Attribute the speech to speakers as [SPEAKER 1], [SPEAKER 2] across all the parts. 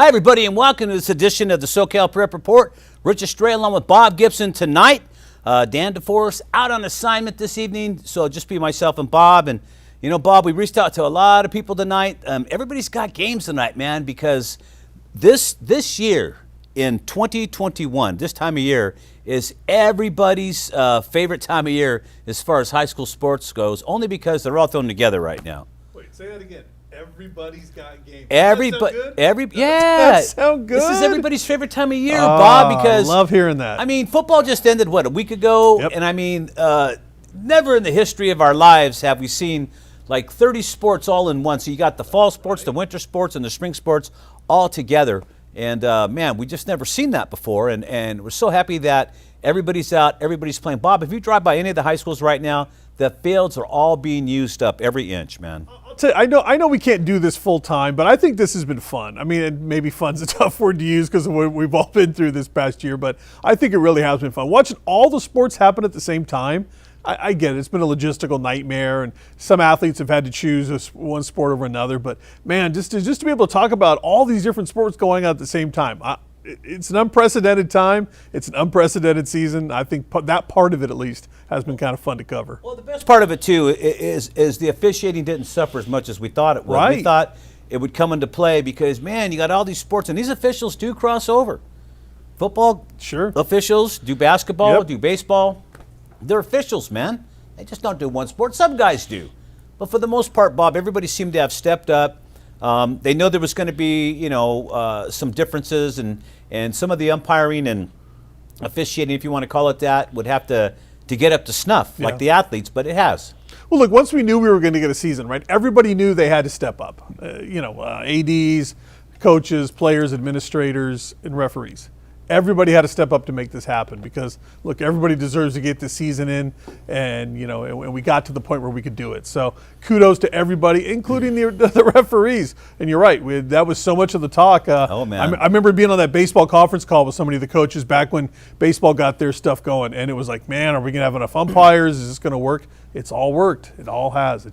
[SPEAKER 1] Hi, everybody, and welcome to this edition of the SoCal Prep Report. Rich Estrella along with Bob Gibson tonight. Dan DeForest out on assignment this evening, so just be myself and Bob. And, you know, Bob, we reached out to a lot of people tonight. Everybody's got games tonight, man, because this year in 2021, this time of year, is everybody's favorite time of year as far as high school sports goes, only because they're all thrown together right now.
[SPEAKER 2] Wait, say that again. Everybody's got games.
[SPEAKER 1] That
[SPEAKER 2] sound good?
[SPEAKER 1] This is everybody's favorite time of year, Bob, because
[SPEAKER 2] I love hearing that.
[SPEAKER 1] I mean, football just ended, a week ago?
[SPEAKER 2] Yep.
[SPEAKER 1] And I mean, never in the history of our lives have we seen like 30 sports all in one. So you got the fall sports, the winter sports, and the spring sports all together. And man, we just never seen that before. And we're so happy that everybody's out, everybody's playing. Bob, if you drive by any of the high schools right now, the fields are all being used up every inch, man.
[SPEAKER 2] I'll tell you, I know we can't do this full time, but I think this has been fun. I mean, maybe fun's a tough word to use because we've all been through this past year, but I think it really has been fun. Watching all the sports happen at the same time, I get it. It's been a logistical nightmare, and some athletes have had to choose one sport over another. But man, just to be able to talk about all these different sports going on at the same time, it's an unprecedented time. It's an unprecedented season. I think that part of it, at least, has been kind of fun to cover.
[SPEAKER 1] Well, the best part of it, too, is the officiating didn't suffer as much as we thought it would.
[SPEAKER 2] Right.
[SPEAKER 1] We thought it would come into play because, man, you got all these sports, and these officials do cross over. Football
[SPEAKER 2] Sure.
[SPEAKER 1] officials do basketball,
[SPEAKER 2] Yep.
[SPEAKER 1] do baseball. They're officials, man. They just don't do one sport. Some guys do. But for the most part, Bob, everybody seemed to have stepped up. They know there was going to be, some differences, and some of the umpiring and officiating, if you want to call it that, would have to get up to snuff, like the athletes, but it has.
[SPEAKER 2] Well, look, once we knew we were going to get a season, right, everybody knew they had to step up. ADs, coaches, players, administrators, and referees. Everybody had to step up to make this happen because, look, everybody deserves to get this season in, and and we got to the point where we could do it. So kudos to everybody, including the referees. And you're right, that was so much of the talk.
[SPEAKER 1] Oh, man.
[SPEAKER 2] I remember being on that baseball conference call with so many of the coaches back when baseball got their stuff going, and it was like, man, are we going to have enough umpires? Is this going to work? It's all worked. It all has.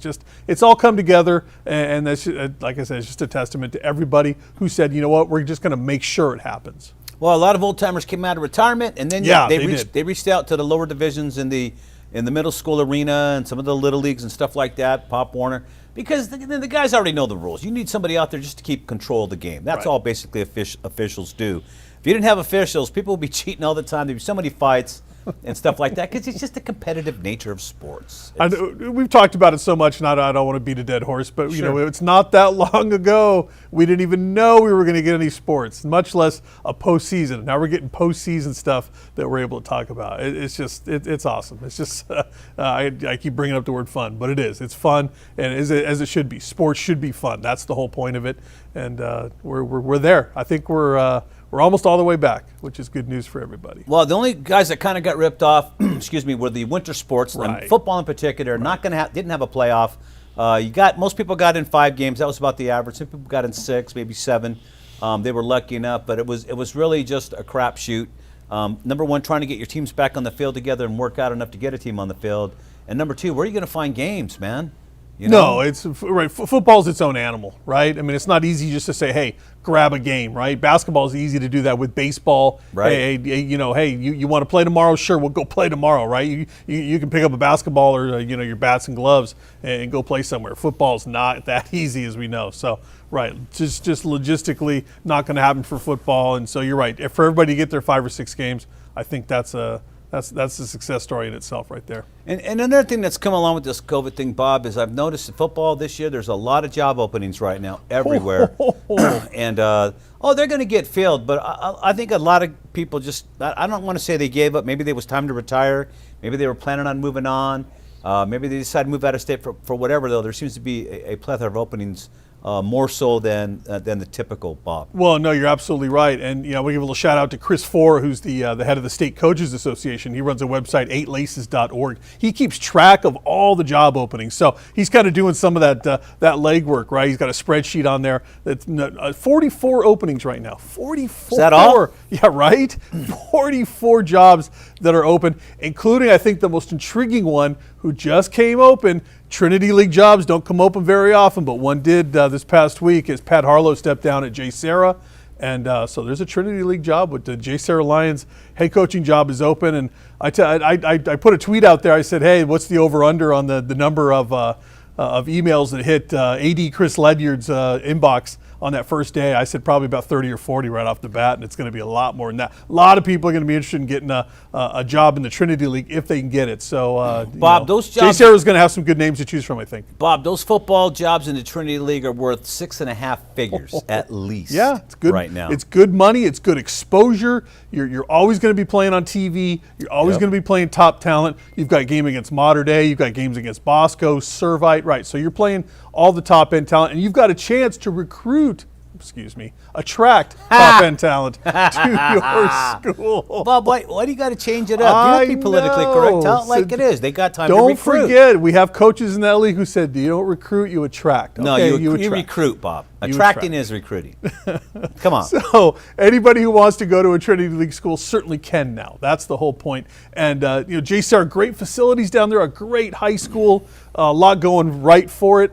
[SPEAKER 2] It's all come together, and that's, like I said, it's just a testament to everybody who said, you know what, we're just going to make sure it happens.
[SPEAKER 1] Well, a lot of old timers came out of retirement, and then they reached out to the lower divisions in the middle school arena and some of the little leagues and stuff like that. Pop Warner, because the guys already know the rules. You need somebody out there just to keep control of the game. That's all basically officials do. If you didn't have officials, people would be cheating all the time. There'd be so many fights and stuff like that because it's just the competitive nature of sports.
[SPEAKER 2] We've talked about it so much, and I don't want to beat a dead horse, but it's not that long ago we didn't even know we were going to get any sports, much less a postseason. Now we're getting postseason stuff that we're able to talk about. It's awesome. It's just I keep bringing up the word fun, but it is. It's fun, and as it should be. Sports should be fun. That's the whole point of it, and we're there. I think we're almost all the way back, which is good news for everybody.
[SPEAKER 1] Well, the only guys that kind of got ripped off, were the winter sports, and football in particular. Didn't have a playoff. Most people got in 5 games. That was about the average. Some people got in 6, maybe 7. They were lucky enough, but it was really just a crapshoot. Number one, trying to get your teams back on the field together and work out enough to get a team on the field. And number 2, where are you going to find games, man?
[SPEAKER 2] No, it's right. Football's its own animal, right? I mean, it's not easy just to say, "Hey, grab a game," right? Basketball is easy to do that with baseball.
[SPEAKER 1] Right.
[SPEAKER 2] Hey, you want to play tomorrow? Sure, we'll go play tomorrow, right? You can pick up a basketball or your bats and gloves and go play somewhere. Football's not that easy, as we know. So, right, just logistically not going to happen for football. And so you're right. If for everybody to get their 5 or 6 games, I think that's a success story in itself right there.
[SPEAKER 1] And another thing that's come along with this COVID thing, Bob, is I've noticed in football this year, there's a lot of job openings right now everywhere. And, they're going to get filled. But I think a lot of people I don't want to say they gave up. Maybe there was time to retire. Maybe they were planning on moving on. Maybe they decided to move out of state for whatever, though. There seems to be a plethora of openings. More so than the typical, Bob.
[SPEAKER 2] Well, no, you're absolutely right. And we give a little shout out to Chris Four, who's the head of the State Coaches Association. He runs a website, 8laces.org. He keeps track of all the job openings. So he's kind of doing some of that legwork, right? He's got a spreadsheet on there that's 44 openings right now. 44.
[SPEAKER 1] Is that all?
[SPEAKER 2] Yeah, right? 44 jobs that are open, including, I think, the most intriguing one who just came open. Trinity League jobs don't come open very often, but one did this past week as Pat Harlow stepped down at J. Sarah. And so there's a Trinity League job with the JSerra Lions head coaching job is open. And I put a tweet out there. I said, hey, what's the over-under on the number of emails that hit AD Chris Ledyard's inbox on that first day? I said probably about 30 or 40 right off the bat, and it's going to be a lot more than that. A lot of people are going to be interested in getting a job in the Trinity League if they can get it. So,
[SPEAKER 1] Bob, those jobs,
[SPEAKER 2] JSerra is going to have some good names to choose from, I think.
[SPEAKER 1] Bob, those football jobs in the Trinity League are worth 6.5 figures at least.
[SPEAKER 2] Yeah, it's good
[SPEAKER 1] right now.
[SPEAKER 2] It's good money. It's good exposure. You're always going to be playing on TV. You're always going to be playing top talent. You've got game against Mater Dei. You've got games against Bosco, Servite, right? So you're playing all the top end talent, and you've got a chance to attract top end talent to your school.
[SPEAKER 1] Bob, why do you got to change it up? You have to be politically correct. Tell it like it is. They got time to recruit.
[SPEAKER 2] Don't forget, we have coaches in that league who said, you don't recruit, you attract.
[SPEAKER 1] No,
[SPEAKER 2] okay,
[SPEAKER 1] you recruit, Bob. Attracting is recruiting. Come on.
[SPEAKER 2] So anybody who wants to go to a Trinity League school certainly can now. That's the whole point. And JSerra, great facilities down there, a great high school, a lot going right for it.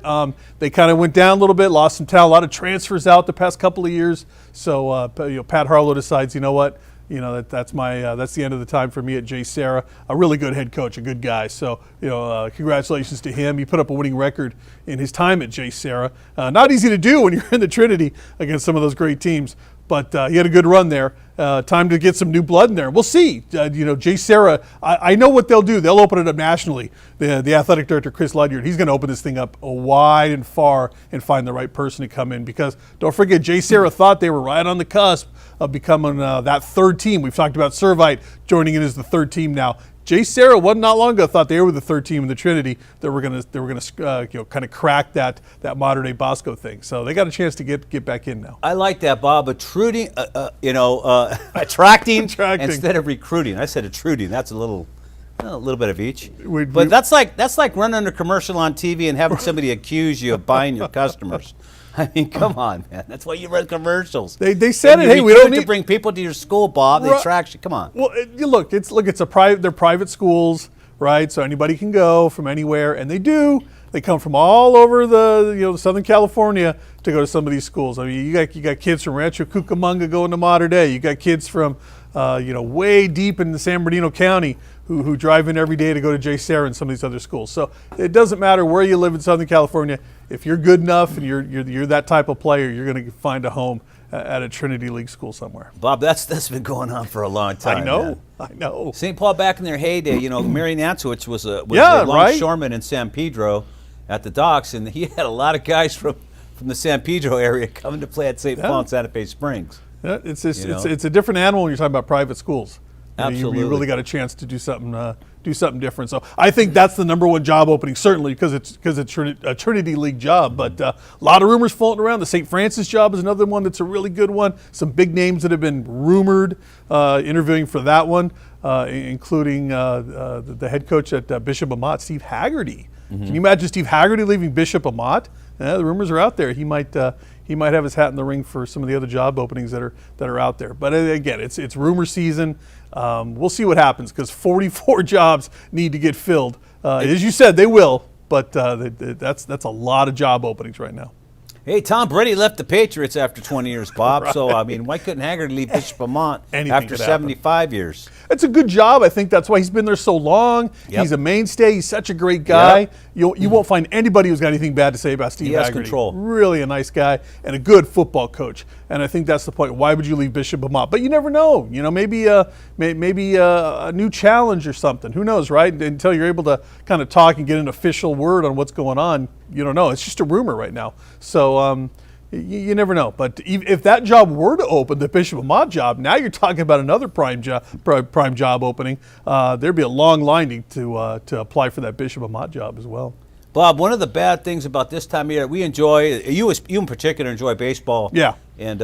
[SPEAKER 2] They kind of went down a little bit, lost some talent, a lot of transfers out the past couple of years. So Pat Harlow decides, you know what? That's the end of the time for me at JSerra. A really good head coach, a good guy. So congratulations to him. He put up a winning record in his time at JSerra. Not easy to do when you're in the Trinity against some of those great teams, but he had a good run there. Time to get some new blood in there. We'll see. JSerra, I know what they'll do. They'll open it up nationally. The athletic director, Chris Ledyard, he's going to open this thing up wide and far and find the right person to come in, because don't forget, JSerra thought they were right on the cusp of becoming that third team. We've talked about Servite joining in as the third team now. JSerra wasn't not long ago thought they were the third team in the Trinity that were going to kind of crack that Mater Dei Bosco thing. So they got a chance to get back in now.
[SPEAKER 1] I like that, Bob. Attracting instead of recruiting. I said attruding. That's a little bit of each. But that's like running a commercial on TV and having somebody accuse you of buying your customers. I mean, come on, man. That's why you run commercials.
[SPEAKER 2] They said it. Hey, we don't need
[SPEAKER 1] to bring people to your school, Bob. The attraction. Come on.
[SPEAKER 2] Well, it's a private. They're private schools, right? So anybody can go from anywhere, and they do. They come from all over the Southern California to go to some of these schools. I mean, you got kids from Rancho Cucamonga going to Mater Dei. You got kids from way deep in the San Bernardino County who drive in every day to go to JSerra and some of these other schools. So it doesn't matter where you live in Southern California. If you're good enough and you're that type of player, you're going to find a home at a Trinity League school somewhere.
[SPEAKER 1] Bob, that's been going on for a long time.
[SPEAKER 2] I know.
[SPEAKER 1] St. Paul back in their heyday, Mary Nansowitz was a longshoreman in San Pedro at the docks, and he had a lot of guys from the San Pedro area coming to play at St. Paul and Santa Fe Springs.
[SPEAKER 2] Yeah, it's a different animal when you're talking about private schools.
[SPEAKER 1] Absolutely.
[SPEAKER 2] You really got a chance to do something different. So I think that's the number one job opening, certainly because it's a Trinity League job. But a lot of rumors floating around. The St. Francis job is another one that's a really good one. Some big names that have been rumored interviewing for that one, including the head coach at Bishop Amat, Steve Haggerty. Mm-hmm. Can you imagine Steve Haggerty leaving Bishop Amat? The rumors are out there. He might have his hat in the ring for some of the other job openings that are out there. But again, it's rumor season. We'll see what happens, because 44 jobs need to get filled. As you said, they will, but that's a lot of job openings right now.
[SPEAKER 1] Hey, Tom Brady left the Patriots after 20 years, Bob. Right. So, I mean, why couldn't Haggerty leave Bishop Amat after 75 years?
[SPEAKER 2] It's a good job. I think that's why he's been there so long. Yep. He's a mainstay. He's such a great guy. Yep. You won't find anybody who's got anything bad to say about Steve Haggerty.
[SPEAKER 1] He has control.
[SPEAKER 2] Really a nice guy and a good football coach. And I think that's the point. Why would you leave Bishop Amat? But you never know. Maybe a new challenge or something. Who knows, right? Until you're able to kind of talk and get an official word on what's going on, you don't know. It's just a rumor right now. So you never know. But if that job were to open, the Bishop Amat job, now you're talking about another prime job opening. There'd be a long line to apply for that Bishop Amat job as well.
[SPEAKER 1] Bob, one of the bad things about this time of year, we enjoy, you in particular enjoy baseball.
[SPEAKER 2] Yeah.
[SPEAKER 1] And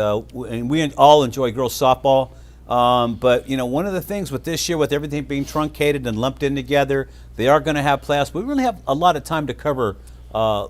[SPEAKER 1] we all enjoy girls softball. But, one of the things with this year, with everything being truncated and lumped in together, they are going to have playoffs. We really have a lot of time to cover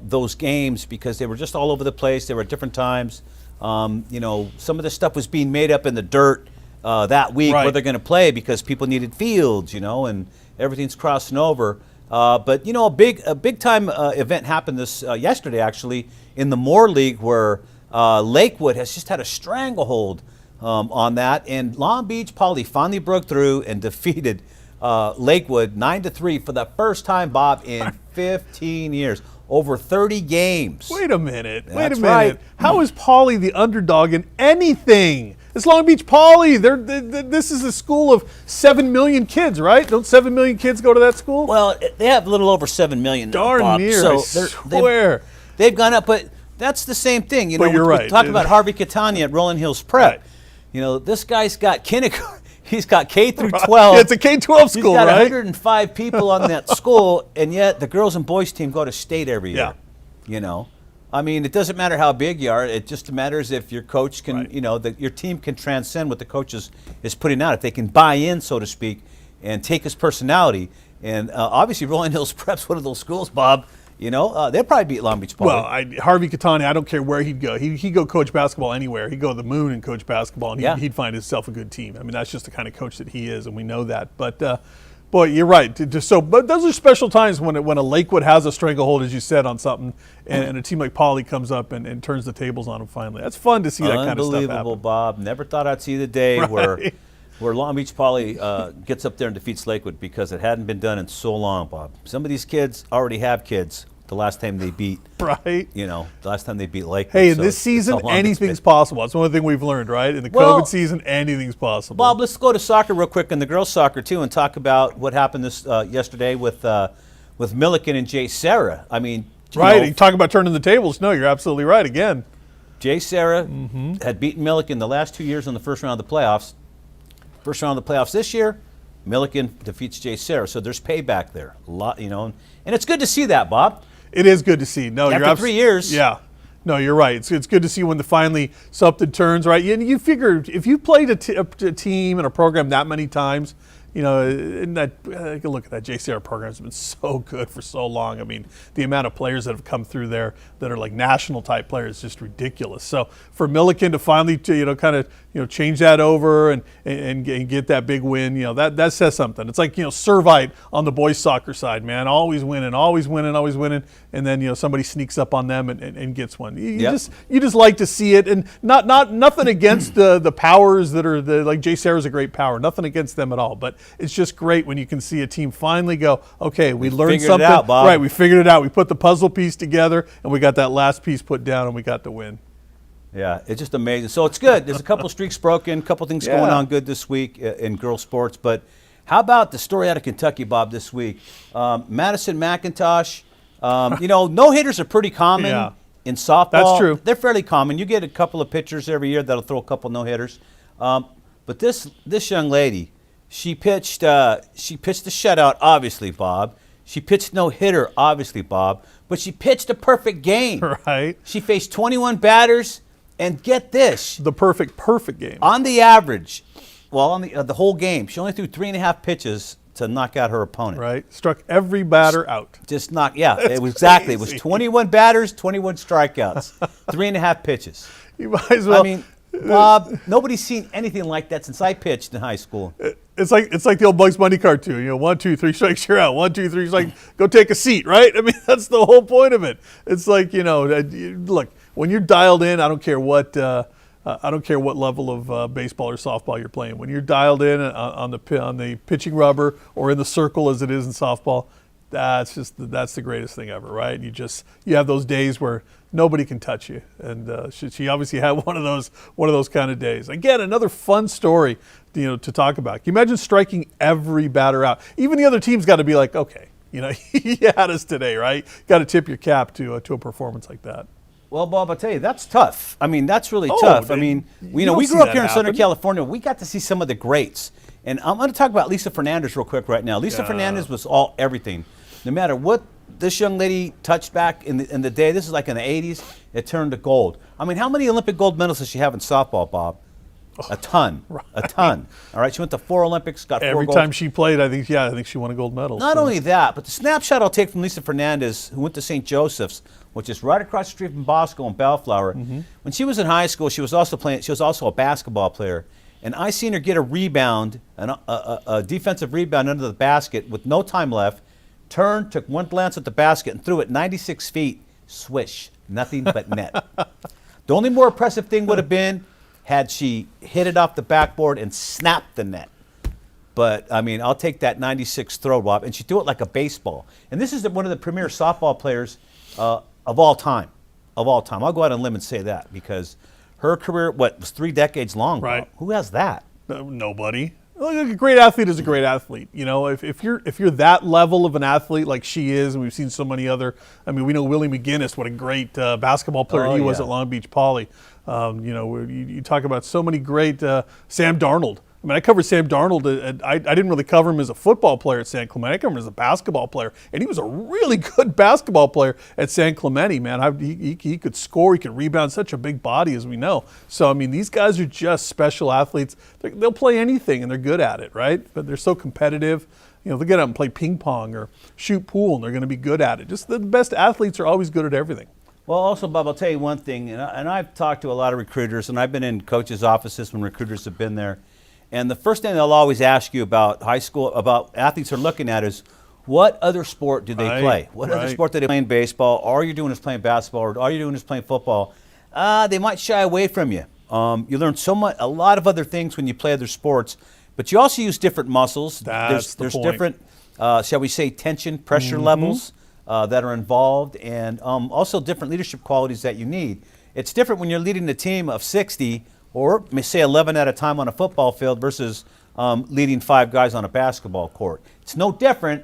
[SPEAKER 1] those games, because they were just all over the place. They were at different times. Some of the stuff was being made up in the dirt that week where they're going to play, because people needed fields, and everything's crossing over. But a big time event happened yesterday, actually, in the Moore League, where Lakewood has just had a stranglehold on that, and Long Beach Poly finally broke through and defeated Lakewood 9-3 for the first time, Bob, in 15 years. Over 30 games.
[SPEAKER 2] Wait a minute.
[SPEAKER 1] That's right.
[SPEAKER 2] How is Poly the underdog in anything? It's Long Beach Poly. This is a school of 7 million kids, right? Don't 7 million kids go to that school?
[SPEAKER 1] Well, they have a little over 7 million.
[SPEAKER 2] Darn
[SPEAKER 1] Bob.
[SPEAKER 2] near,
[SPEAKER 1] So
[SPEAKER 2] I swear.
[SPEAKER 1] they've gone up, but that's the same thing. You know,
[SPEAKER 2] But you're right.
[SPEAKER 1] Talk about Harvey Catania at Rolling Hills Prep.
[SPEAKER 2] Right.
[SPEAKER 1] You know, this guy's got kindergarten. He's got K through 12.
[SPEAKER 2] It's a K-12 school,
[SPEAKER 1] He's got
[SPEAKER 2] right?
[SPEAKER 1] 105 people on that school, and yet the girls and boys team go to state every year.
[SPEAKER 2] Yeah.
[SPEAKER 1] You know, I mean, it doesn't matter how big you are. It just matters if your coach can,
[SPEAKER 2] Right.
[SPEAKER 1] you know, that your team can transcend what the coach is putting out. If they can buy in, so to speak, and take his personality. And obviously, Rolling Hills Prep's one of those schools, Bob. You know, they'll probably beat Long Beach Poly.
[SPEAKER 2] Well, Harvey Catania, I don't care where he'd go. He'd go coach basketball anywhere. He'd go to the moon and coach basketball, and he'd find himself a good team. I mean, that's just the kind of coach that he is, and we know that. But, boy, you're right. But those are special times when a Lakewood has a stranglehold, as you said, on something, and a team like Poly comes up and turns the tables on them finally. That's fun to see that kind of stuff happen.
[SPEAKER 1] Unbelievable, Bob. Never thought I'd see the day
[SPEAKER 2] Right.
[SPEAKER 1] where Long Beach Poly gets up there and defeats Lakewood, because it hadn't been done in so long, Bob. Some of these kids already have kids. The last time they beat,
[SPEAKER 2] Right.
[SPEAKER 1] you know, the last time they beat Lakewood.
[SPEAKER 2] Hey, in
[SPEAKER 1] So
[SPEAKER 2] this
[SPEAKER 1] it's
[SPEAKER 2] season,
[SPEAKER 1] how long it's
[SPEAKER 2] anything's
[SPEAKER 1] been.
[SPEAKER 2] possible. That's one thing we've learned, right? In the
[SPEAKER 1] Well,
[SPEAKER 2] COVID season, anything's possible.
[SPEAKER 1] Bob, let's go to soccer real quick, and the girls' soccer too, and talk about what happened this yesterday with Milliken and Jay Sarah. I mean,
[SPEAKER 2] right? You talk about turning the tables. No, you're absolutely right. Again,
[SPEAKER 1] Jay Sarah had beaten Milliken the last 2 years in the first round of the playoffs. First round of the playoffs this year, Milliken defeats Jay Sarah, so there's payback there. A lot, you know, and it's good to see that, Bob.
[SPEAKER 2] it is good to see. No,
[SPEAKER 1] After
[SPEAKER 2] you're
[SPEAKER 1] 3 years.
[SPEAKER 2] Yeah. No, you're right. It's good to see when finally something turns, right? You figure if you played a team and a program that many times, you know, and look at that JCR program has been so good for so long. I mean, the amount of players that have come through there that are like national type players is just ridiculous. So for Milliken to finally change that over and get that big win, you know, that says something. It's like, you know, Servite on the boys soccer side, man, always winning, and then, you know, somebody sneaks up on them and gets one. You just like to see it, and nothing against the powers that are like Jay Sarah's a great power, nothing against them at all, but it's just great when you can see a team finally go, okay, we learned
[SPEAKER 1] figured
[SPEAKER 2] something.
[SPEAKER 1] it out, Bob.
[SPEAKER 2] Right, we figured it out. We put the puzzle piece together, and we got that last piece put down, and we got the win.
[SPEAKER 1] Yeah, it's just amazing. So it's good. There's a couple streaks broken, a couple things going on good this week in girls sports. But how about the story out of Kentucky, Bob, this week? Madison McIntosh, you know, no-hitters are pretty common in softball.
[SPEAKER 2] That's true.
[SPEAKER 1] They're fairly common. You get a couple of pitchers every year that'll throw a couple no-hitters. But this young lady, she pitched a shutout, obviously, Bob. She pitched no-hitter, obviously, Bob. But she pitched a perfect game.
[SPEAKER 2] Right.
[SPEAKER 1] She faced 21 batters, and get this.
[SPEAKER 2] The perfect game.
[SPEAKER 1] On the average, on the whole game, she only threw 3.5 pitches to knock out her opponent.
[SPEAKER 2] Right. Struck every batter out.
[SPEAKER 1] Just knocked, it was exactly. It was 21 batters, 21 strikeouts, 3.5 pitches.
[SPEAKER 2] You might as well.
[SPEAKER 1] I mean, Bob, nobody's seen anything like that since I pitched in high school.
[SPEAKER 2] It's like the old Bugs Bunny cartoon. You know, 1, 2, 3 strikes, you're out. 1, 2, 3 strikes, go take a seat. Right? I mean, that's the whole point of it. It's like, you know, look, when you're dialed in, I don't care what level of baseball or softball you're playing. When you're dialed in on the pitching rubber or in the circle as it is in softball, that's the greatest thing ever, right? You have those days where nobody can touch you, and she obviously had one of those kind of days. Again, another fun story, you know, to talk about. Can you imagine striking every batter out? Even the other team's got to be like, okay, you know, you had us today, right? Got to tip your cap to a performance like that.
[SPEAKER 1] Well, Bob, I'll tell you, that's tough. I mean, that's really tough. I mean, we grew up here in Southern California. We got to see some of the greats. And I'm going to talk about Lisa Fernandez real quick right now. Lisa Fernandez was everything. No matter what this young lady touched back in the day, this is like in the 80s, it turned to gold. I mean, how many Olympic gold medals does she have in softball, Bob? A ton.
[SPEAKER 2] Right.
[SPEAKER 1] A ton. All right, she went to 4 Olympics, got 4
[SPEAKER 2] Every
[SPEAKER 1] gold.
[SPEAKER 2] time she played, I think she won a gold medal.
[SPEAKER 1] Not only that, but the snapshot I'll take from Lisa Fernandez, who went to St. Joseph's, which is right across the street from Bosco and Bellflower. When she was in high school, she was also a basketball player. And I seen her get a rebound, a defensive rebound under the basket with no time left, turned, took one glance at the basket, and threw it 96 feet, swish, nothing but net. The only more impressive thing would have been had she hit it off the backboard and snapped the net. But, I mean, I'll take that 96 throw, Bob. And she threw it like a baseball. And this is one of the premier softball players of all time. Of all time. I'll go out on a limb and say that because her career, was 3 decades long,
[SPEAKER 2] Right.
[SPEAKER 1] Bob. Who has that?
[SPEAKER 2] Nobody. Look, a great athlete is a great athlete. You know, if you're that level of an athlete like she is, and we've seen so many other. I mean, we know Willie McGinnis, what a great basketball player he was at Long Beach Poly. You know, you talk about so many great Sam Darnold. I mean, I covered Sam Darnold. I didn't really cover him as a football player at San Clemente. I covered him as a basketball player, and he was a really good basketball player at San Clemente. Man, he could score, he could rebound. Such a big body, as we know. So, I mean, these guys are just special athletes. They'll play anything, and they're good at it, right? But they're so competitive. You know, they'll get out and play ping pong or shoot pool, and they're going to be good at it. Just the best athletes are always good at everything.
[SPEAKER 1] Well, also, Bob, I'll tell you one thing, and I've talked to a lot of recruiters, and I've been in coaches' offices when recruiters have been there. And the first thing they'll always ask you about high school, about athletes are looking at is, what other sport do they play? What other sport do they play in baseball? All you're doing is playing basketball, or all you're doing is playing football. They might shy away from you. You learn a lot of other things when you play other sports, but you also use different muscles.
[SPEAKER 2] There's
[SPEAKER 1] different, shall we say, tension, pressure levels that are involved, and also different leadership qualities that you need. It's different when you're leading a team of 60 or say 11 at a time on a football field versus leading 5 guys on a basketball court. It's no different,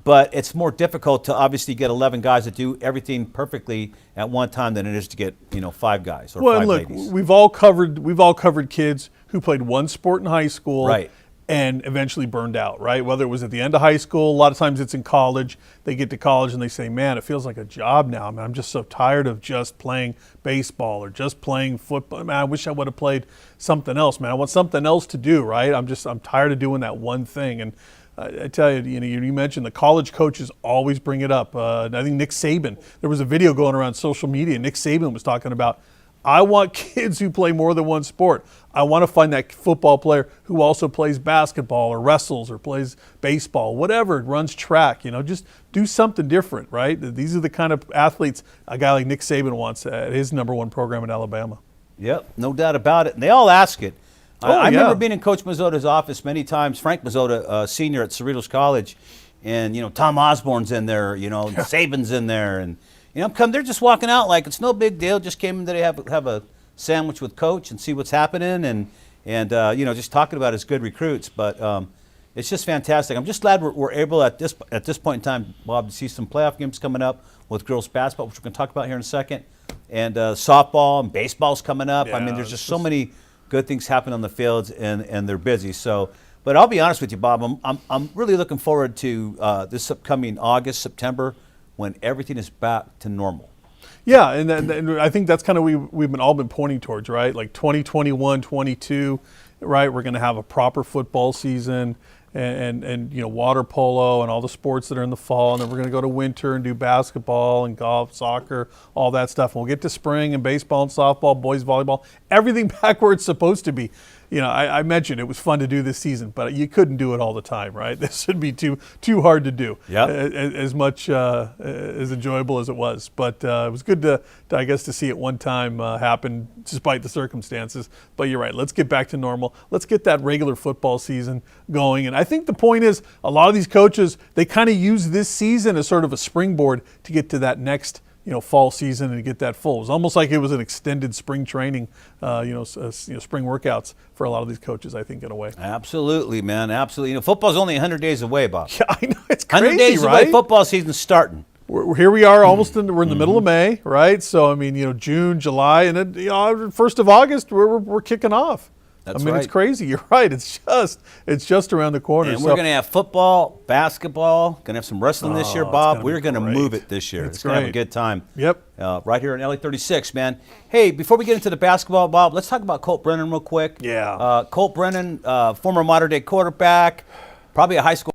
[SPEAKER 1] but it's more difficult to obviously get 11 guys that do everything perfectly at one time than it is to get 5 guys or 5
[SPEAKER 2] look,
[SPEAKER 1] ladies.
[SPEAKER 2] we've all covered kids who played one sport in high school,
[SPEAKER 1] right,
[SPEAKER 2] and eventually burned out, right? Whether it was at the end of high school, a lot of times it's in college. They get to college and they say, man, it feels like a job now. I mean, I'm just so tired of just playing baseball or just playing football. Man, I wish I would have played something else, man. I want something else to do, right? I'm tired of doing that one thing. And I tell you, you mentioned the college coaches always bring it up. I think Nick Saban, there was a video going around social media. Nick Saban was talking about, I want kids who play more than one sport. I want to find that football player who also plays basketball or wrestles or plays baseball, whatever, runs track, just do something different, right? These are the kind of athletes a guy like Nick Saban wants at his #1 program in Alabama.
[SPEAKER 1] Yep, no doubt about it. And they all ask it. I remember being in Coach Mazzotta's office many times, Frank Mazzotta, senior at Cerritos College, and, Tom Osborne's in there, Saban's in there, and they're just walking out like it's no big deal. Just came in today, have a sandwich with Coach and see what's happening, and just talking about his good recruits. But it's just fantastic. I'm just glad we're able at this point in time, Bob, to see some playoff games coming up with girls basketball, which we're going to talk about here in a second, and softball and baseball's coming up.
[SPEAKER 2] Yeah,
[SPEAKER 1] I mean, there's just so many good things happening on the fields, and they're busy. So, but I'll be honest with you, Bob. I'm really looking forward to this upcoming August, September, when everything is back to normal.
[SPEAKER 2] Yeah, and I think that's kind of we've all been pointing towards, right? Like 2021, 22, right? We're going to have a proper football season and water polo and all the sports that are in the fall, and then we're going to go to winter and do basketball and golf, soccer, all that stuff. And we'll get to spring and baseball and softball, boys volleyball, everything back where it's supposed to be. I mentioned it was fun to do this season, but you couldn't do it all the time, right? This would be too hard to do.
[SPEAKER 1] Yeah.
[SPEAKER 2] As much as enjoyable as it was, but it was good to I guess to see it one time happen despite the circumstances. But you're right. Let's get back to normal. Let's get that regular football season going. And I think the point is, a lot of these coaches, they kind of use this season as sort of a springboard to get to that next fall season and get that full. It was almost like it was an extended spring training, spring workouts for a lot of these coaches, I think, in a way.
[SPEAKER 1] Absolutely, man. Absolutely. Football's only 100 days away, Bob.
[SPEAKER 2] Yeah, I know. It's crazy,
[SPEAKER 1] 100 days
[SPEAKER 2] right?
[SPEAKER 1] away, football season's starting.
[SPEAKER 2] Here we are, almost we're in the middle of May, right? So, I mean, June, July, and then 1st of August, we're kicking off.
[SPEAKER 1] That's
[SPEAKER 2] right.
[SPEAKER 1] It's
[SPEAKER 2] crazy. You're right. It's just around the corner.
[SPEAKER 1] And we're going to have football, basketball, going to have some wrestling this year, Bob. We're going to move it this year. It's going to have a good time.
[SPEAKER 2] Yep.
[SPEAKER 1] Right here in LA 36, man. Hey, before we get into the basketball, Bob, let's talk about Colt Brennan real quick.
[SPEAKER 2] Yeah.
[SPEAKER 1] Colt Brennan, former modern-day quarterback, probably a high school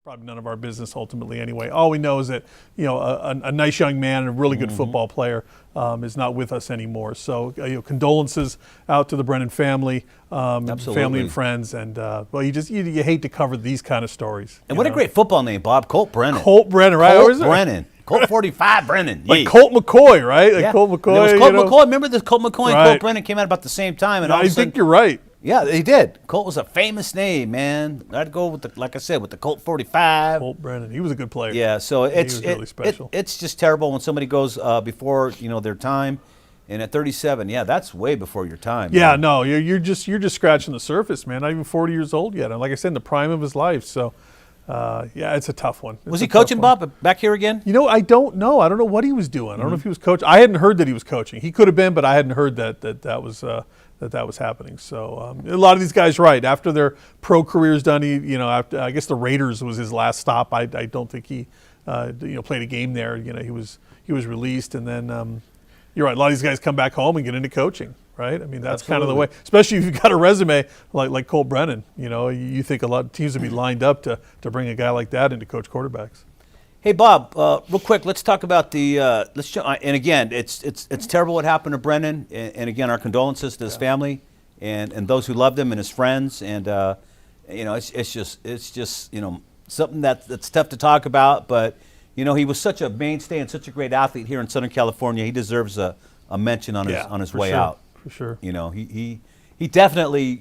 [SPEAKER 2] Probably none of our business ultimately anyway. All we know is that, a nice young man and a really good football player is not with us anymore. So, condolences out to the Brennan family, family and friends. And, you hate to cover these kind of stories.
[SPEAKER 1] And what a great football name, Bob. Colt Brennan.
[SPEAKER 2] Colt Brennan, right?
[SPEAKER 1] Colt Brennan. Colt 45 Brennan.
[SPEAKER 2] Like Colt McCoy, right? Like Colt McCoy.
[SPEAKER 1] It was Colt McCoy. Remember this Colt McCoy and Colt Brennan came out about the same time. And
[SPEAKER 2] I think you're right.
[SPEAKER 1] Yeah, they did. Colt was a famous name, man. I'd go with like I said, with the Colt 45.
[SPEAKER 2] Colt Brennan. He was a good player.
[SPEAKER 1] Yeah, so
[SPEAKER 2] he was really special.
[SPEAKER 1] It's just terrible when somebody goes before their time. And at 37, that's way before your time.
[SPEAKER 2] Yeah,
[SPEAKER 1] man.
[SPEAKER 2] no, you're just scratching the surface, man. Not even 40 years old yet. And like I said, in the prime of his life. So, it's a tough one.
[SPEAKER 1] Was he coaching, Bob, back here again?
[SPEAKER 2] I don't know. I don't know what he was doing. I don't know if he was coaching. I hadn't heard that he was coaching. He could have been, but I hadn't heard that was happening. So a lot of these guys, right after their pro career's done, after, I guess the Raiders was his last stop. I don't think he, played a game there. He was released, and then you're right. A lot of these guys come back home and get into coaching. Right? I mean, that's kind of the way, especially if you've got a resume like Colt Brennan. You think a lot of teams would be lined up to bring a guy like that in to coach quarterbacks.
[SPEAKER 1] Hey, Bob, real quick, let's talk about the and again, it's terrible what happened to Brennan, and again, our condolences to his family and those who loved him and his friends, and it's just something that's tough to talk about, but he was such a mainstay and such a great athlete here in Southern California. He deserves a mention on his way out.
[SPEAKER 2] For sure.
[SPEAKER 1] He definitely,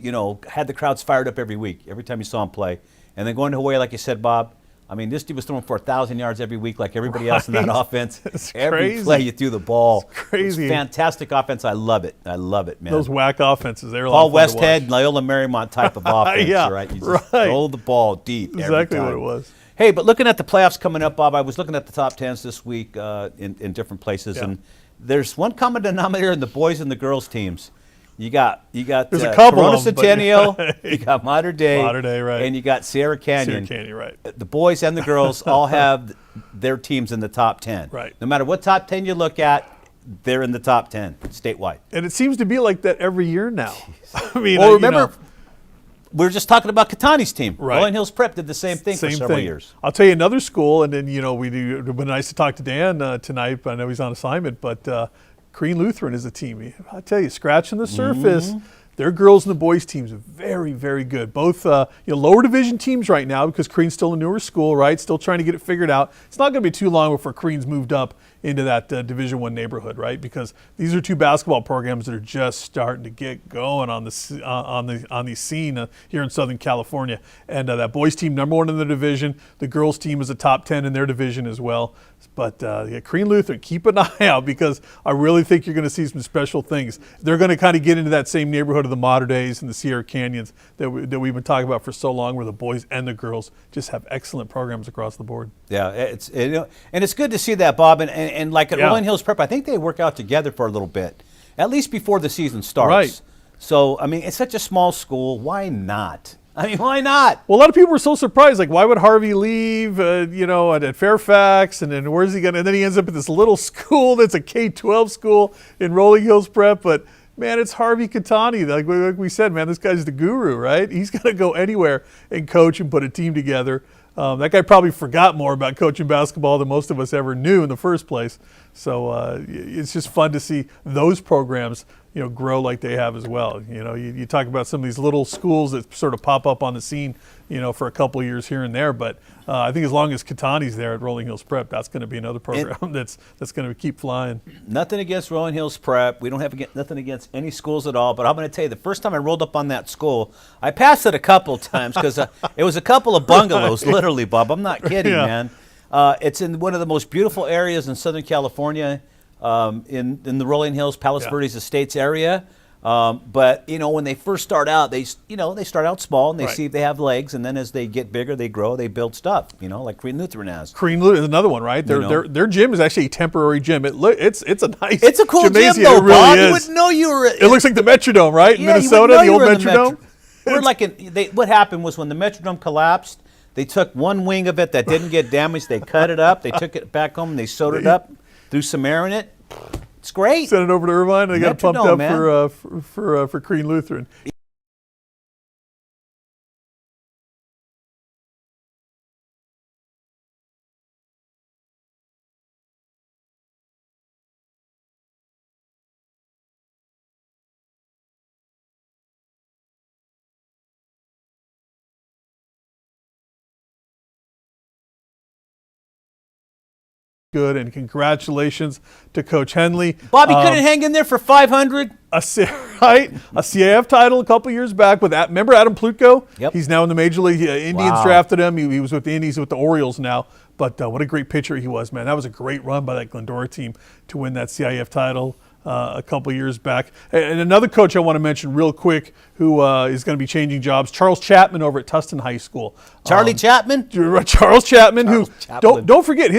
[SPEAKER 1] had the crowds fired up every week, every time you saw him play. And then going to Hawaii, like you said, Bob, I mean, this dude was throwing for 1,000 yards every week like everybody else in that offense.
[SPEAKER 2] It's
[SPEAKER 1] every
[SPEAKER 2] crazy.
[SPEAKER 1] play you threw the ball.
[SPEAKER 2] It's crazy.
[SPEAKER 1] It was fantastic offense. I love it, man.
[SPEAKER 2] Those whack offenses, they're
[SPEAKER 1] Paul Westhead, Loyola Marymount type of offense, right? You just
[SPEAKER 2] right.
[SPEAKER 1] throw the ball deep
[SPEAKER 2] Exactly
[SPEAKER 1] every time.
[SPEAKER 2] what it was.
[SPEAKER 1] Hey, but looking at the playoffs coming up, Bob, I was looking at the top 10s this week in different places, and there's one common denominator in the boys and the girls teams. You got
[SPEAKER 2] There's a couple
[SPEAKER 1] Corona
[SPEAKER 2] of them,
[SPEAKER 1] Centennial, you got Mater Dei,
[SPEAKER 2] right.
[SPEAKER 1] and you got Sierra Canyon.
[SPEAKER 2] Sierra Canyon, right.
[SPEAKER 1] The boys and the girls all have their teams in the top 10.
[SPEAKER 2] Right.
[SPEAKER 1] No matter what top 10 you look at, they're in the top 10 statewide.
[SPEAKER 2] And it seems to be like that every year now. I mean,
[SPEAKER 1] well, remember, we were just talking about Katani's team.
[SPEAKER 2] Right.
[SPEAKER 1] Rolling Hills Prep did the same thing for several years.
[SPEAKER 2] I'll tell you another school, and then, it would have been nice to talk to Dan tonight, but I know he's on assignment, but Crean Lutheran is a team. I tell you, scratching the surface. Their girls and the boys teams are very, very good. Both lower division teams right now because Crean's still a newer school, right? Still trying to get it figured out. It's not going to be too long before Crean's moved up into that Division I neighborhood, right? Because these are two basketball programs that are just starting to get going on the scene here in Southern California. And that boys team, number 1 in the division. The girls team is a top 10 in their division as well. But Crean Lutheran, keep an eye out because I really think you're going to see some special things. They're going to kind of get into that same neighborhood of the Mater Deis and the Sierra Canyons that we've been talking about for so long, where the boys and the girls just have excellent programs across the board.
[SPEAKER 1] Yeah, and it's good to see that, Bob. And like at Rolling Hills Prep, I think they work out together for a little bit, at least before the season starts.
[SPEAKER 2] Right.
[SPEAKER 1] So, I mean, it's such a small school. Why not? I mean, why not?
[SPEAKER 2] Well, a lot of people were so surprised. Like, why would Harvey leave, at Fairfax? And then where's he going? And then he ends up at this little school that's a K-12 school in Rolling Hills Prep. But, man, it's Harvey Katani. Like we said, man, this guy's the guru, right? He's going to go anywhere and coach and put a team together. That guy probably forgot more about coaching basketball than most of us ever knew in the first place. So it's just fun to see those programs, grow like they have as well. You talk about some of these little schools that sort of pop up on the scene, for a couple of years here and there. But I think as long as Katani's there at Rolling Hills Prep, that's going to be another program that's going to keep flying.
[SPEAKER 1] Nothing against Rolling Hills Prep. We don't have nothing against any schools at all. But I'm going to tell you, the first time I rolled up on that school, I passed it a couple times because it was a couple of bungalows, literally, Bob. I'm not kidding, man. It's in one of the most beautiful areas in Southern California, in the Rolling Hills, Palos Verdes Estates area. But when they first start out, they start out small and they see if they have legs, and then as they get bigger, they grow, they build stuff. Like Crean Lutheran has.
[SPEAKER 2] Crean Lutheran is another one, right? Their gym is actually a temporary gym. It's a nice.
[SPEAKER 1] It's a cool
[SPEAKER 2] gymnasium.
[SPEAKER 1] gym, though,
[SPEAKER 2] it really
[SPEAKER 1] Bob.
[SPEAKER 2] Is.
[SPEAKER 1] You wouldn't know you were.
[SPEAKER 2] It looks like the Metrodome, right? In Minnesota, the old Metrodome.
[SPEAKER 1] What happened was when the Metrodome collapsed, they took one wing of it that didn't get damaged. They cut it up. They took it back home and they sewed it up, threw some air in it. It's great.
[SPEAKER 2] Sent it over to Irvine. They got it pumped up
[SPEAKER 1] man.
[SPEAKER 2] for Crean Lutheran. good, and congratulations to Coach Henley.
[SPEAKER 1] Bobby couldn't hang in there for 500.
[SPEAKER 2] A CAF title a couple years back with that. Remember Adam Plutko?
[SPEAKER 1] Yep.
[SPEAKER 2] He's now in the Major League. Indians
[SPEAKER 1] Wow.
[SPEAKER 2] drafted him. He was with the Indians, with the Orioles now. But what a great pitcher he was, man. That was a great run by that Glendora team to win that CIF title a couple years back. And another coach I want to mention real quick who is going to be changing jobs, Charles Chapman over at Tustin High School.
[SPEAKER 1] Charlie Chapman?
[SPEAKER 2] Charles Chapman,
[SPEAKER 1] Charles
[SPEAKER 2] who
[SPEAKER 1] Chaplin.
[SPEAKER 2] don't forget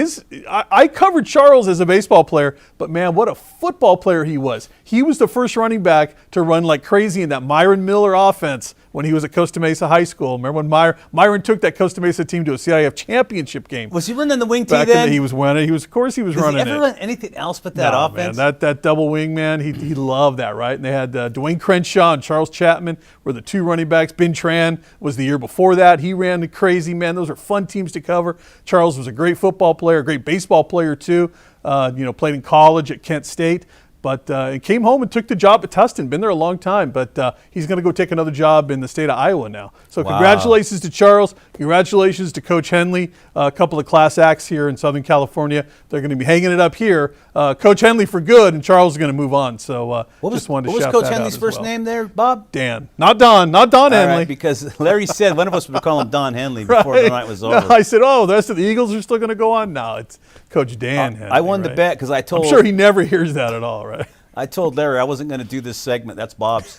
[SPEAKER 2] I covered Charles as a baseball player, but man, what a football player he was. He was the first running back to run like crazy in that Myron Miller offense when he was at Costa Mesa High School. Remember when Myron took that Costa Mesa team to a CIF championship game?
[SPEAKER 1] Was he running the wing tee
[SPEAKER 2] Back
[SPEAKER 1] then?
[SPEAKER 2] He was running. Of course he was
[SPEAKER 1] Does
[SPEAKER 2] running
[SPEAKER 1] he ever
[SPEAKER 2] it.
[SPEAKER 1] run anything else but that offense?
[SPEAKER 2] Man, that double wing, man, he loved that, right? And they had Dwayne Crenshaw and Charles Chapman were the two running backs. Ben Tran was the year before that. He ran crazy, man. Those are fun teams to cover. Charles was a great football player, a great baseball player too. Played in college at Kent State. But he came home and took the job at Tustin. Been there a long time, but he's going to go take another job in the state of Iowa now. So Congratulations to Charles. Congratulations to Coach Henley. A couple of class acts here in Southern California. They're going to be hanging it up here. Coach Henley for good, and Charles is going to move on. So just wanted to shout that out.
[SPEAKER 1] What was Coach Henley's first name there, Bob?
[SPEAKER 2] Dan. Not Don. Not Don
[SPEAKER 1] All
[SPEAKER 2] Henley.
[SPEAKER 1] right, because Larry said one of us would call him Don Henley before the night was over.
[SPEAKER 2] No, I said, the rest of the Eagles are still going to go on? No, it's Coach Dan Henley.
[SPEAKER 1] I won the bet because I told.
[SPEAKER 2] I'm sure he never hears that at all, right?
[SPEAKER 1] I told Larry I wasn't going to do this segment. That's Bob's.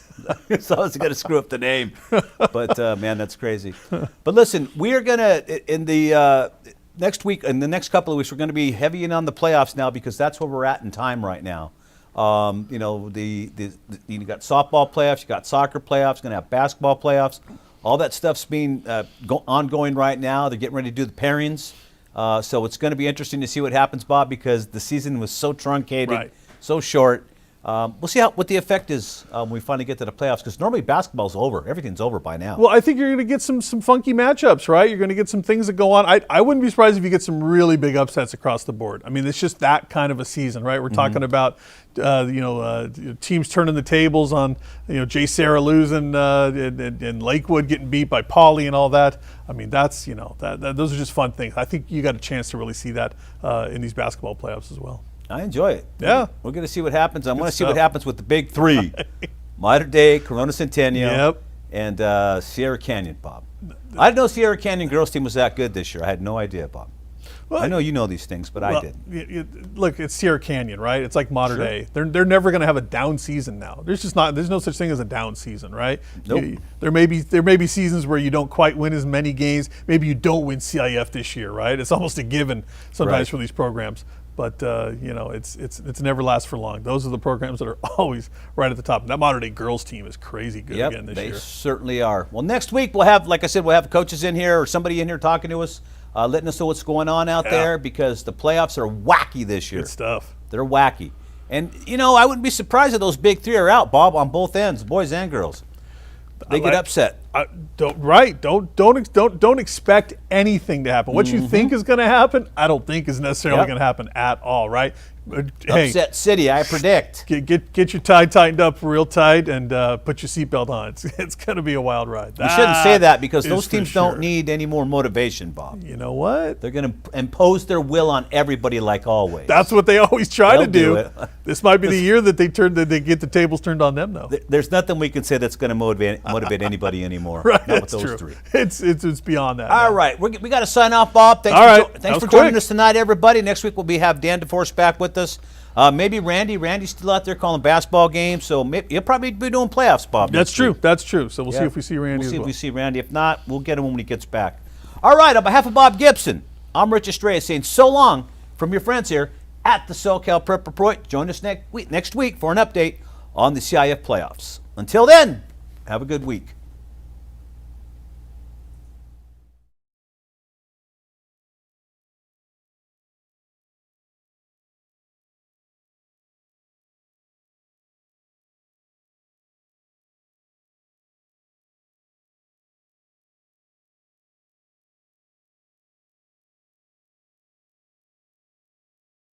[SPEAKER 1] So I wasn't going to screw up the name. But, man, that's crazy. But listen, we are going to, in the next week, in the next couple of weeks, we're going to be heavy in on the playoffs now because that's where we're at in time right now. You got softball playoffs, you got soccer playoffs, you're going to have basketball playoffs. All that stuff's being ongoing right now. They're getting ready to do the pairings. So it's going to be interesting to see what happens, Bob, because the season was so truncated, so short. We'll see what the effect is when we finally get to the playoffs, because normally basketball's over. Everything's over by now.
[SPEAKER 2] Well, I think you're going to get some funky matchups, right? You're going to get some things that go on. I wouldn't be surprised if you get some really big upsets across the board. I mean, it's just that kind of a season, right? We're talking about teams turning the tables on Jay Sarah losing and Lakewood getting beat by Pauley and all that. I mean, that's those are just fun things. I think you got a chance to really see that in these basketball playoffs as well.
[SPEAKER 1] I enjoy it.
[SPEAKER 2] Yeah.
[SPEAKER 1] We're going to see what happens. I want to see what happens with the big three. Mater Dei, Corona Centennial, and Sierra Canyon, Bob. I didn't know Sierra Canyon girls team was that good this year. I had no idea, Bob. Well, I know you know these things, but I didn't.
[SPEAKER 2] Look, it's Sierra Canyon, right? It's like Mater Dei. They're never going to have a down season now. There's no such thing as a down season, right?
[SPEAKER 1] Nope.
[SPEAKER 2] There may be seasons where you don't quite win as many games. Maybe you don't win CIF this year, right? It's almost a given sometimes for these programs. But it's never lasts for long. Those are the programs that are always right at the top. And that Mater Dei girls team is crazy good again this year.
[SPEAKER 1] They certainly are. Well, next week we'll have, like I said, we'll have coaches in here or somebody in here talking to us, letting us know what's going on out there, because the playoffs are wacky this year.
[SPEAKER 2] Good stuff.
[SPEAKER 1] They're wacky. And, I wouldn't be surprised if those big three are out, Bob, on both ends, boys and girls. They get upset.
[SPEAKER 2] Don't expect anything to happen. What you think is going to happen, I don't think is necessarily going to happen at all, right?
[SPEAKER 1] Upset City, I predict.
[SPEAKER 2] Get your tie tightened up real tight and put your seatbelt on. It's going to be a wild ride.
[SPEAKER 1] You shouldn't say that, because those teams don't need any more motivation, Bob.
[SPEAKER 2] You know what?
[SPEAKER 1] They're going to impose their will on everybody like always.
[SPEAKER 2] That's what they always try to do.
[SPEAKER 1] Do
[SPEAKER 2] this might be the year that they get the tables turned on them, though.
[SPEAKER 1] There's nothing we can say that's going to motivate anybody anymore.
[SPEAKER 2] Right,
[SPEAKER 1] not with
[SPEAKER 2] that's
[SPEAKER 1] those
[SPEAKER 2] true.
[SPEAKER 1] three.
[SPEAKER 2] It's beyond that.
[SPEAKER 1] All right, we got to sign off, Bob. Thanks for joining us tonight, everybody. Next week we'll have Dan DeForest back with us. Maybe Randy. Randy's still out there calling basketball games, so he'll probably be doing playoffs, Bob.
[SPEAKER 2] That's true. That's true. So we'll see if we see Randy.
[SPEAKER 1] We'll see if we see Randy. If not, we'll get him when he gets back. All right. On behalf of Bob Gibson, I'm Rich Estrella saying so long from your friends here at the SoCal Prep Report. Join us next week for an update on the CIF playoffs. Until then, have a good week.